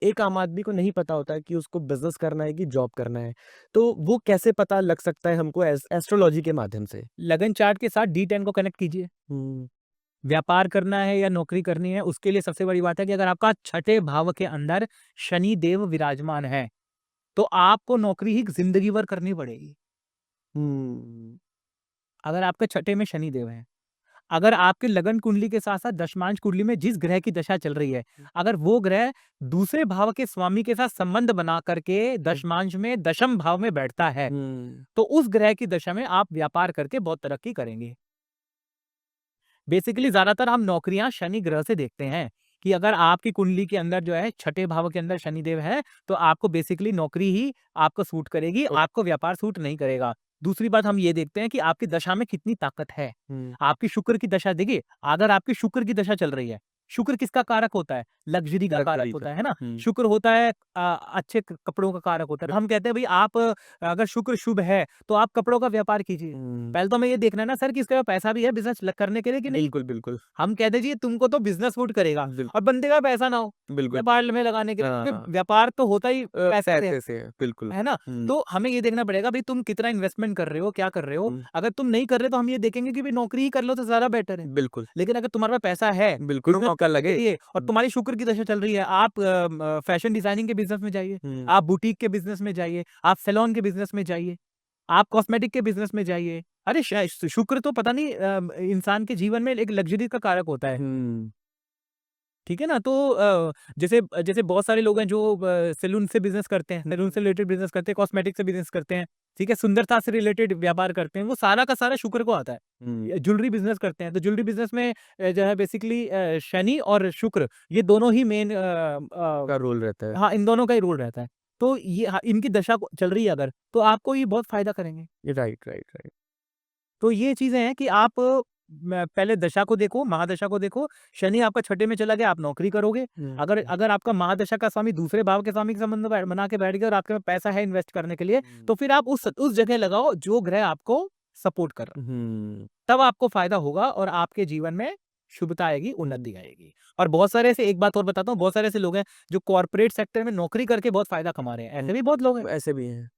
एक आम आदमी को नहीं पता होता है कि उसको बिज़नेस करना है कि जॉब करना है। तो वो कैसे पता लग सकता है हमको एस्ट्रोलॉजी के माध्यम से? लगन चार्ट के साथ D10 को कनेक्ट कीजिए। हुँ, व्यापार करना है या नौकरी करनी है, उसके लिए सबसे बड़ी बात है कि अगर आपका छठे भाव के अंदर शनि देव विराजमान है, तो आपको नौकरी ही ज़िंदगी भर करनी पड़ेगी। हुँ, अगर आपके छठे में शनि देव हैं, अगर आपके लगन कुंडली के साथ-साथ दशमांश कुंडली में जिस ग्रह की दशा चल रही है, अगर वो ग्रह दूसरे भाव के स्वामी के साथ संबंध बना करके हुँ, दशमांश में दशम भाव में बैठता है, हुँ, तो उस ग्रह की दशा में आप व्यापार करके बहुत तरक्की करेंगे। बेसिकली ज़्यादातर हम नौकरियाँ शनि ग्रह से देखते हैं कि अगर आपकी कुंडली के अंदर जो है छठे भाव के अंदर शनिदेव है, तो आपको बेसिकली नौकरी ही आपको सूट करेगी, ओ आपको व्यापार सूट नहीं करेगा। दूसरी बात हम ये देखते हैं कि आपकी दशा में कितनी ताकत है। हुँ, आपकी शुक्र की दशा देखिए, अगर आपकी शुक्र की दशा चल रही है, शुक्र किसका कारक होता है? लग्ज़री का कारक लग्ज़री का। होता है ना? हुँ, शुक्र होता है अच्छे क कपड़ों का कारक होता है। तो हम कहते हैं भई आप अगर शुक्र शुभ है, तो आप कपड़ों का व्यापार कीजिए। हुँ, पहले तो हमें ये देखना है ना सर कि इसके पास पैसा भी है बिज़नेस ल करने के लिए कि नहीं? बिल्कुल, बिल्कुल, हम कहते हैं जी तुमको तो बिज़नेस सूट करेगा बिल और बंदे का पैसा ना हो, बिल्कुल। व्यापार में लगाने के लिए हाँ, क्योंकि व्यापार तो होता ही पैसे से पैसे से, बिल्कुल। है ना? हुँ, तो हमें ये देखना पड़ेगा भई तुम कितना इन्वेस्टमेंट कर रहे हो, क्या कर रहे हो? हुँ, अगर तुम नहीं कर रहे तो हम ये देखेंगे कि भई नौकरी ही कर लो तो ज़्यादा बेटर है। बिल्कुल, लेकिन अगर तुम्हारे पास पैसा है, बिल्कुल बिज़नेस मौका लगे। करिए और हुँ, तुम्हारी शुक्र की दशा चल रही है, आप फैशन डिज़ाइनिंग के बिज़नेस में जाइए, हुँ, आप बुटीक के बिज़नेस में जाइए, आप सैलून के बिज़नेस में जाइए, आप कॉस्मेटिक के बिज़नेस में जाइए। अरे शुक्र तो पता नहीं इंसान के जीवन में एक लग्ज़री का कारक होता है। हुँ, ठीक है ना? तो जैसे जैसे बहुत सारे लोग हैं जो सैलून से बिज़नेस करते हैं, सैलून से रिलेटेड बिज़नेस करते हैं, कॉस्मेटिक से बिज़नेस करते हैं, ठीक है? सुंदरता से रिलेटेड व्यापार करते हैं, वो सारा का सारा शुक्र को आता है। हुँ, ज्वेलरी बिज़नेस करते हैं, तो ज्वेलरी बिज़नेस में जो है बेसिकली शनि और शुक्र ये दोनों ही मेन का रोल रहता है। हाँ, इन दोनों का ही रोल रहता है। तो ये हाँ, इनकी दशा को चल रही है अगर, तो आपको ये बहुत फ़ायदा करेंगे। Right, right, right. तो ये चीज़ें हैं कि आप पहले दशा को देखो, महादशा को देखो, शनि आपका छठे में चला गया, आप नौकरी करोगे। हुँ, अगर हुँ, अगर आपका महादशा का स्वामी दूसरे भाव के स्वामी के संबंध बना के बैठ गया और आपके पास पैसा है इन्वेस्ट करने के लिए, हुँ, तो फिर आप उस जगह लगाओ जो ग्रह आपको सपोर्ट कर रहा है। हुँ, तब आपको फ़ायदा होगा और आपके जीवन में शुभता आएगी, उन्नति आएगी। और बहुत सारे ऐसे एक बात और बताता हूँ, बहुत सारे ऐसे लोग हैं जो कॉर्पोरेट सेक्टर में नौकरी करके बहुत फ़ायदा कमा रहे हैं। हुँ, ऐसे भी बहुत लोग हैं। ऐसे भी हैं।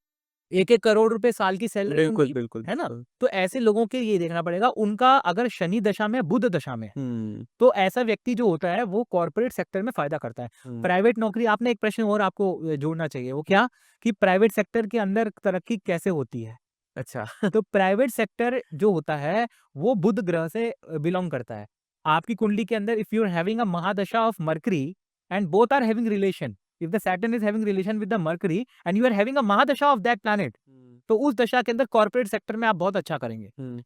1-1 करोड़ रुपए साल की सैलरी बिल्कुल, उनकी, बिल्कुल, है ना? बिल्कुल। तो ऐसे लोगों के ये देखना पड़ेगा उनका अगर शनि दशा में, बुध दशा में, हुँ, तो ऐसा व्यक्ति जो होता है वो कॉर्पोरेट सेक्टर में फ़ायदा करता है। हुँ, प्राइवेट नौकरी आपने एक प्रश्न और आपको जोड़ना चाहिए, वो क्या? कि प्राइवेट सेक्टर के अंदर तरक्की कैसे होती है? अच्छा। तो प्राइवेट सेक्टर जो होता है वो बुध ग्रह से बिलॉन्ग करता है। आपकी कुंडली के अंदर if you are having a mahadasha of Mercury and both are having relation, if the Saturn is having relation with the Mercury and you are having a mahadasha of that planet, hmm, तो उस दशा के अंदर कॉर्पोरेट सेक्टर में आप बहुत अच्छा करेंगे। हुँ,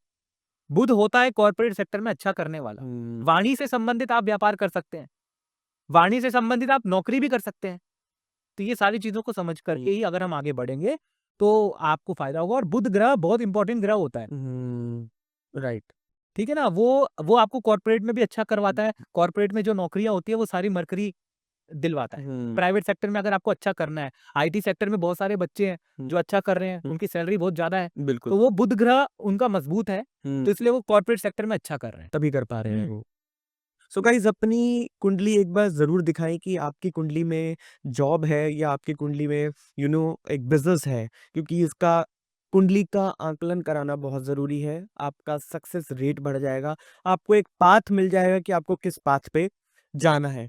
बुध होता है कॉर्पोरेट सेक्टर में अच्छा करने वाला। हुँ, वाणी से संबंधित आप व्यापार कर सकते हैं। वाणी से संबंधित आप नौकरी भी कर सकते हैं। तो ये सारी चीज़ों को समझ हुँ, करके ही अगर हम आगे बढ़ेंगे, तो आपको फ़ायदा होगा और बुध ग्रह बहुत इंपॉर्टेंट ग्रह होता है। हुँ, राइट। ठीक है ना? वो आपको कॉर्पोरेट में भी अच्छा करवाता है। कॉर्पोरेट में जो नौकरियाँ होती है वो सारी मरकरी दिलवाता है। हुँ, प्राइवेट सेक्टर में अगर आपको अच्छा करना है, आईटी सेक्टर में बहुत सारे बच्चे हैं हुँ, जो अच्छा कर रहे हैं, हुँ, उनकी सैलरी बहुत ज़्यादा है। बिल्कुल। तो वो बुध ग्रह उनका मज़बूत है, हुँ, तो इसलिए वो कॉर्पोरेट सेक्टर में अच्छा कर रहे हैं। तभी कर पा रहे हैं हुँ। वो। सो गाइज़ अपनी कुंडली एक बार ज़रूर दिखाएँ कि आपकी कुंडली में जॉब है या आपकी कुंडली में एक बिज़नेस है, क्योंकि इसका कुंडली का आकलन कराना बहुत ज़रूरी है। आपका सक्सेस रेट बढ़ जाएगा। आपको एक पाथ मिल जाएगा कि आपको किस पाथ पे जाना है।